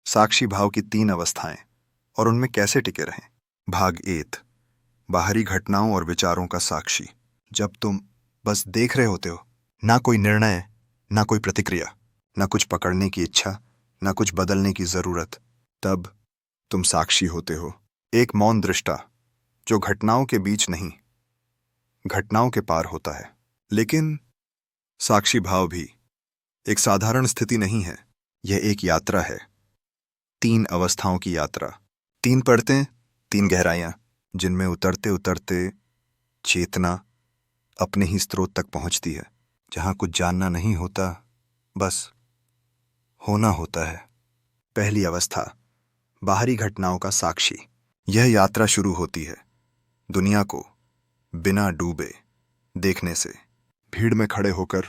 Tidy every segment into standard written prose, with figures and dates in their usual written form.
साक्षी भाव की 3 अवस्थाएं और उनमें कैसे टिके रहें। भाग 1, बाहरी घटनाओं और विचारों का साक्षी। जब तुम बस देख रहे होते हो, ना कोई निर्णय, ना कोई प्रतिक्रिया, ना कुछ पकड़ने की इच्छा, ना कुछ बदलने की जरूरत, तब तुम साक्षी होते हो। एक मौन दृष्टा जो घटनाओं के बीच नहीं, घटनाओं के पार होता है। लेकिन साक्षी भाव भी एक साधारण स्थिति नहीं है, यह एक यात्रा है। 3 अवस्थाओं की यात्रा, 3 परतें, 3 गहराइयां, जिनमें उतरते उतरते चेतना अपने ही स्रोत तक पहुंचती है, जहां कुछ जानना नहीं होता, बस होना होता है। पहली अवस्था, बाहरी घटनाओं का साक्षी। यह यात्रा शुरू होती है दुनिया को बिना डूबे देखने से। भीड़ में खड़े होकर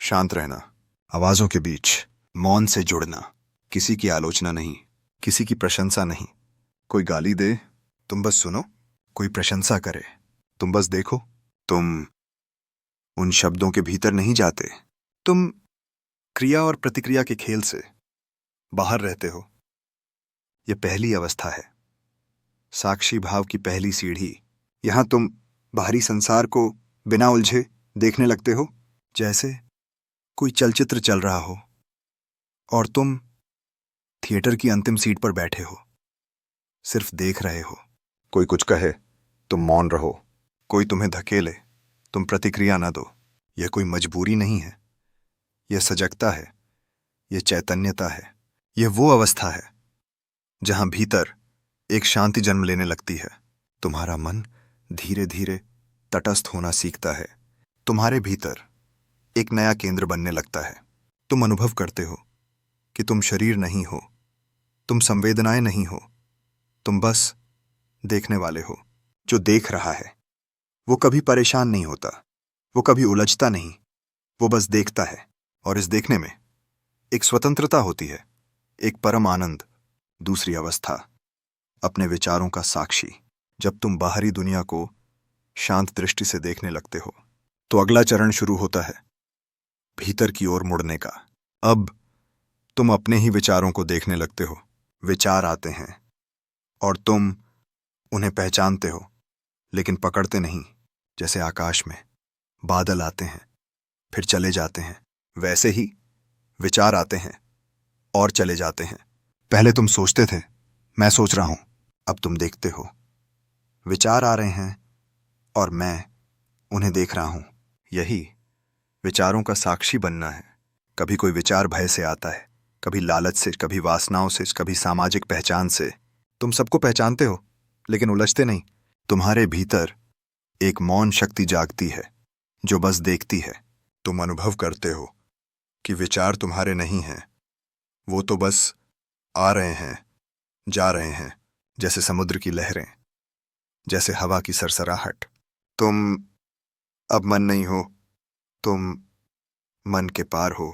शांत रहना, आवाजों के बीच मौन से जुड़ना, किसी की आलोचना नहीं, किसी की प्रशंसा नहीं। कोई गाली दे, तुम बस सुनो। कोई प्रशंसा करे, तुम बस देखो। तुम उन शब्दों के भीतर नहीं जाते, तुम क्रिया और प्रतिक्रिया के खेल से बाहर रहते हो। यह पहली अवस्था है, साक्षी भाव की पहली सीढ़ी। यहां तुम बाहरी संसार को बिना उलझे देखने लगते हो, जैसे कोई चलचित्र चल रहा हो और तुम थिएटर की अंतिम सीट पर बैठे हो, सिर्फ देख रहे हो। कोई कुछ कहे, तुम मौन रहो। कोई तुम्हें धकेले, तुम प्रतिक्रिया न दो। यह कोई मजबूरी नहीं है, यह सजगता है, यह चैतन्यता है। यह वो अवस्था है जहां भीतर एक शांति जन्म लेने लगती है। तुम्हारा मन धीरे धीरे तटस्थ होना सीखता है। तुम्हारे भीतर एक नया केंद्र बनने लगता है। तुम अनुभव करते हो कि तुम शरीर नहीं हो, तुम संवेदनाएं नहीं हो, तुम बस देखने वाले हो। जो देख रहा है वो कभी परेशान नहीं होता, वो कभी उलझता नहीं, वो बस देखता है। और इस देखने में एक स्वतंत्रता होती है, एक परम आनंद। दूसरी अवस्था, अपने विचारों का साक्षी। जब तुम बाहरी दुनिया को शांत दृष्टि से देखने लगते हो, तो अगला चरण शुरू होता है, भीतर की ओर मुड़ने का। अब तुम अपने ही विचारों को देखने लगते हो। विचार आते हैं और तुम उन्हें पहचानते हो, लेकिन पकड़ते नहीं। जैसे आकाश में बादल आते हैं, फिर चले जाते हैं, वैसे ही विचार आते हैं और चले जाते हैं। पहले तुम सोचते थे, मैं सोच रहा हूं, अब तुम देखते हो। विचार आ रहे हैं और मैं उन्हें देख रहा हूं। यही विचारों का साक्षी बनना है। कभी कोई विचार भय से आता है, कभी लालच से, कभी वासनाओं से, कभी सामाजिक पहचान से। तुम सबको पहचानते हो, लेकिन उलझते नहीं। तुम्हारे भीतर एक मौन शक्ति जागती है जो बस देखती है। तुम अनुभव करते हो कि विचार तुम्हारे नहीं हैं, वो तो बस आ रहे हैं, जा रहे हैं, जैसे समुद्र की लहरें, जैसे हवा की सरसराहट। तुम अब मन नहीं हो, तुम मन के पार हो।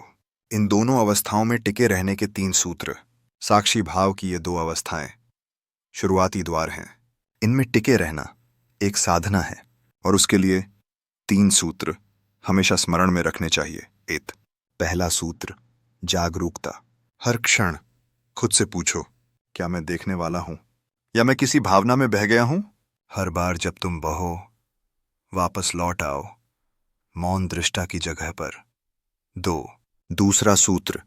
इन दोनों अवस्थाओं में टिके रहने के 3 सूत्र। साक्षी भाव की ये 2 अवस्थाएं शुरुआती द्वार हैं। इनमें टिके रहना एक साधना है और उसके लिए 3 सूत्र हमेशा स्मरण में रखने चाहिए। पहला सूत्र, जागरूकता। हर क्षण खुद से पूछो, क्या मैं देखने वाला हूं या मैं किसी भावना में बह गया हूं? हर बार जब तुम बहो, वापस लौट आओ मौन दृष्टा की जगह पर। दूसरा सूत्र,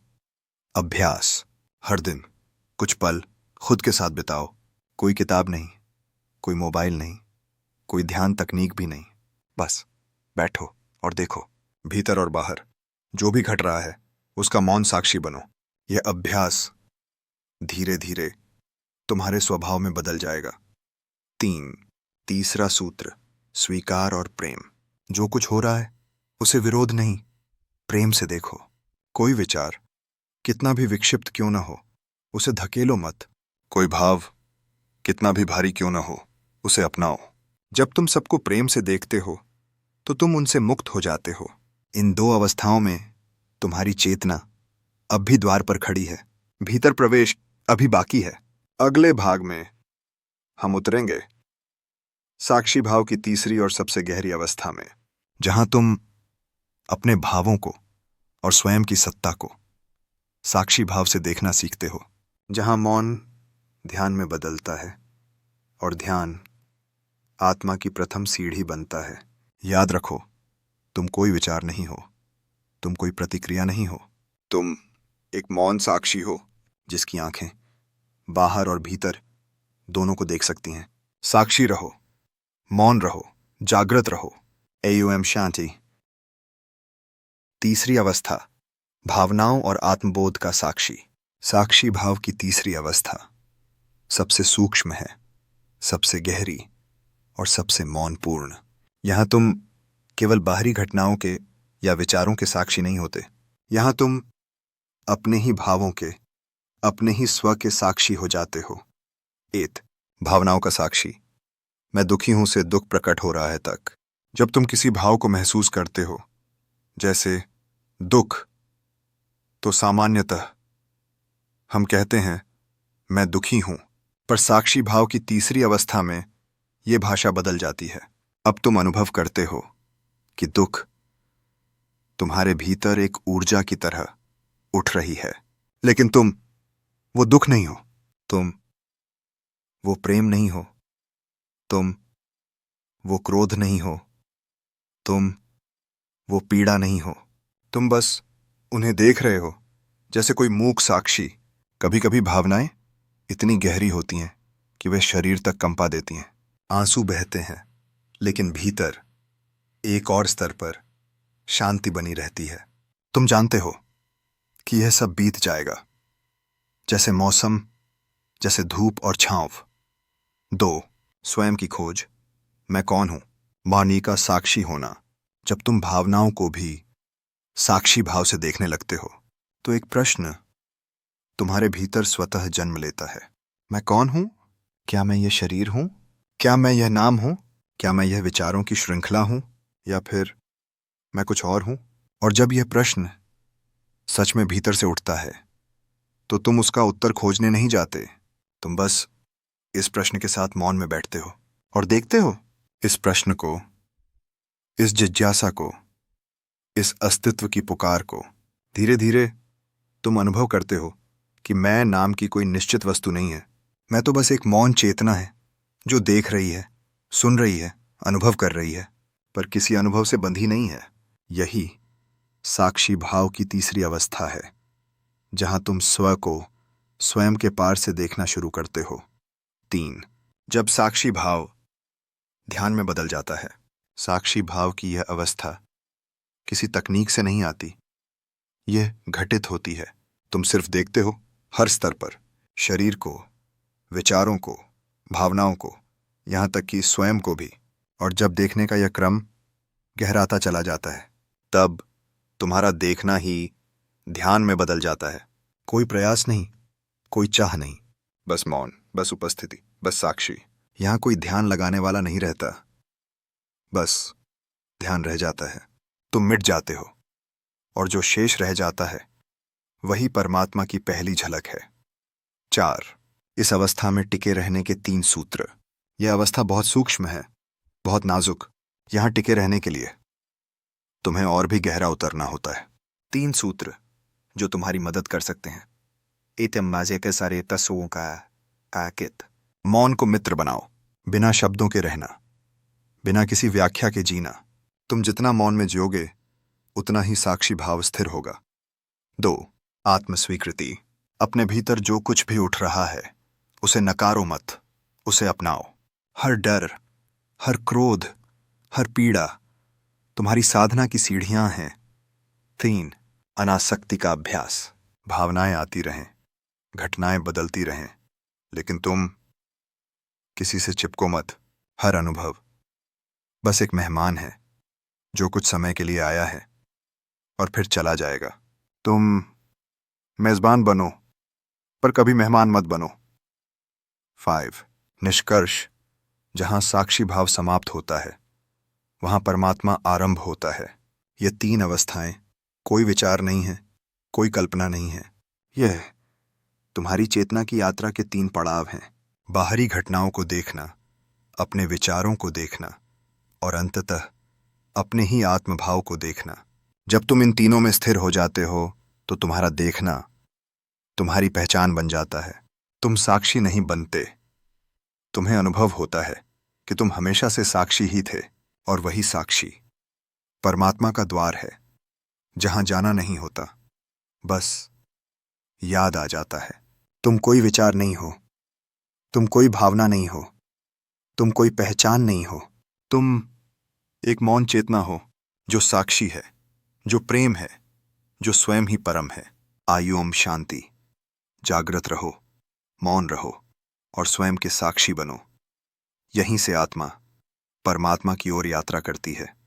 अभ्यास। हर दिन कुछ पल खुद के साथ बिताओ। कोई किताब नहीं, कोई मोबाइल नहीं, कोई ध्यान तकनीक भी नहीं, बस बैठो और देखो। भीतर और बाहर जो भी घट रहा है उसका मौन साक्षी बनो। यह अभ्यास धीरे धीरे तुम्हारे स्वभाव में बदल जाएगा। तीसरा सूत्र, स्वीकार और प्रेम। जो कुछ हो रहा है उसे विरोध नहीं, प्रेम से देखो। कोई विचार कितना भी विक्षिप्त क्यों ना हो, उसे धकेलो मत। कोई भाव कितना भी भारी क्यों ना हो, उसे अपनाओ। जब तुम सबको प्रेम से देखते हो तो तुम उनसे मुक्त हो जाते हो। इन 2 अवस्थाओं में तुम्हारी चेतना अब भी द्वार पर खड़ी है, भीतर प्रवेश अभी बाकी है। अगले भाग में हम उतरेंगे साक्षी भाव की तीसरी और सबसे गहरी अवस्था में, जहां तुम अपने भावों को और स्वयं की सत्ता को साक्षी भाव से देखना सीखते हो। जहां मौन ध्यान में बदलता है और ध्यान आत्मा की प्रथम सीढ़ी बनता है। याद रखो, तुम कोई विचार नहीं हो, तुम कोई प्रतिक्रिया नहीं हो, तुम एक मौन साक्षी हो जिसकी आंखें बाहर और भीतर दोनों को देख सकती हैं। साक्षी रहो, मौन रहो, जागृत रहो। एयूएम शांति। तीसरी अवस्था, भावनाओं और आत्मबोध का साक्षी। साक्षी भाव की तीसरी अवस्था सबसे सूक्ष्म है, सबसे गहरी और सबसे मौनपूर्ण। यहां तुम केवल बाहरी घटनाओं के या विचारों के साक्षी नहीं होते। यहां तुम अपने ही भावों के, अपने ही स्व के साक्षी हो जाते हो। एत भावनाओं का साक्षी। मैं दुखी हूं से दुख प्रकट हो रहा है तक। जब तुम किसी भाव को महसूस करते हो, जैसे दुख, तो सामान्यतः हम कहते हैं मैं दुखी हूं। पर साक्षी भाव की तीसरी अवस्था में यह भाषा बदल जाती है। अब तुम अनुभव करते हो कि दुख तुम्हारे भीतर एक ऊर्जा की तरह उठ रही है। लेकिन तुम वो दुख नहीं हो, तुम वो प्रेम नहीं हो, तुम वो क्रोध नहीं हो, तुम वो पीड़ा नहीं हो। तुम बस उन्हें देख रहे हो जैसे कोई मूक साक्षी। कभी कभी भावनाएं इतनी गहरी होती हैं कि वे शरीर तक कंपा देती हैं। आंसू बहते हैं, लेकिन भीतर एक और स्तर पर शांति बनी रहती है। तुम जानते हो कि यह सब बीत जाएगा, जैसे मौसम, जैसे धूप और छांव। 2 स्वयं की खोज। मैं कौन हूं? वाणी का साक्षी होना। जब तुम भावनाओं को भी साक्षी भाव से देखने लगते हो, तो एक प्रश्न तुम्हारे भीतर स्वतः जन्म लेता है। मैं कौन हूं? क्या मैं यह शरीर हूं? क्या मैं यह नाम हूं? क्या मैं यह विचारों की श्रृंखला हूं? या फिर मैं कुछ और हूं? और जब यह प्रश्न सच में भीतर से उठता है, तो तुम उसका उत्तर खोजने नहीं जाते। तुम बस इस प्रश्न के साथ मौन में बैठते हो और देखते हो इस प्रश्न को, इस जिज्ञासा को, इस अस्तित्व की पुकार को। धीरे धीरे तुम अनुभव करते हो कि मैं नाम की कोई निश्चित वस्तु नहीं है। मैं तो बस एक मौन चेतना है जो देख रही है, सुन रही है, अनुभव कर रही है, पर किसी अनुभव से बंधी नहीं है। यही साक्षी भाव की तीसरी अवस्था है, जहां तुम स्व को स्वयं के पार से देखना शुरू करते हो। 3 जब साक्षी भाव ध्यान में बदल जाता है। साक्षी भाव की यह अवस्था किसी तकनीक से नहीं आती, यह घटित होती है। तुम सिर्फ देखते हो, हर स्तर पर, शरीर को, विचारों को, भावनाओं को, यहां तक कि स्वयं को भी। और जब देखने का यह क्रम गहराता चला जाता है, तब तुम्हारा देखना ही ध्यान में बदल जाता है। कोई प्रयास नहीं, कोई चाह नहीं, बस मौन, बस उपस्थिति, बस साक्षी। यहां कोई ध्यान लगाने वाला नहीं रहता, बस ध्यान रह जाता है। तुम मिट जाते हो, और जो शेष रह जाता है वही परमात्मा की पहली झलक है। 4 इस अवस्था में टिके रहने के 3 सूत्र। यह अवस्था बहुत सूक्ष्म है, बहुत नाजुक। यहां टिके रहने के लिए तुम्हें और भी गहरा उतरना होता है। 3 सूत्र जो तुम्हारी मदद कर सकते हैं। इतम माजे के सारे तस्वों का आकित। मौन को मित्र बनाओ, बिना शब्दों के रहना, बिना किसी व्याख्या के जीना। तुम जितना मौन में जियोगे, उतना ही साक्षी भाव स्थिर होगा। 2 आत्मस्वीकृति। अपने भीतर जो कुछ भी उठ रहा है, उसे नकारो मत, उसे अपनाओ। हर डर, हर क्रोध, हर पीड़ा तुम्हारी साधना की सीढ़ियां हैं। 3 अनासक्ति का अभ्यास। भावनाएं आती रहें, घटनाएं बदलती रहें, लेकिन तुम किसी से चिपको मत। हर अनुभव बस एक मेहमान है जो कुछ समय के लिए आया है और फिर चला जाएगा। तुम मेजबान बनो, पर कभी मेहमान मत बनो। 5 निष्कर्ष। जहां साक्षी भाव समाप्त होता है, वहां परमात्मा आरंभ होता है। ये 3 अवस्थाएं कोई विचार नहीं है, कोई कल्पना नहीं है। यह तुम्हारी चेतना की यात्रा के 3 पड़ाव हैं। बाहरी घटनाओं को देखना, अपने विचारों को देखना, और अंततः अपने ही आत्मभाव को देखना। जब तुम इन तीनों में स्थिर हो जाते हो, तो तुम्हारा देखना तुम्हारी पहचान बन जाता है। तुम साक्षी नहीं बनते, तुम्हें अनुभव होता है कि तुम हमेशा से साक्षी ही थे, और वही साक्षी परमात्मा का द्वार है, जहां जाना नहीं होता, बस याद आ जाता है। तुम कोई विचार नहीं हो, तुम कोई भावना नहीं हो, तुम कोई पहचान नहीं हो, तुम एक मौन चेतना हो जो साक्षी है, जो प्रेम है, जो स्वयं ही परम है। आयु ओम शांति। जागृत रहो, मौन रहो और स्वयं के साक्षी बनो। यहीं से आत्मा परमात्मा की ओर यात्रा करती है।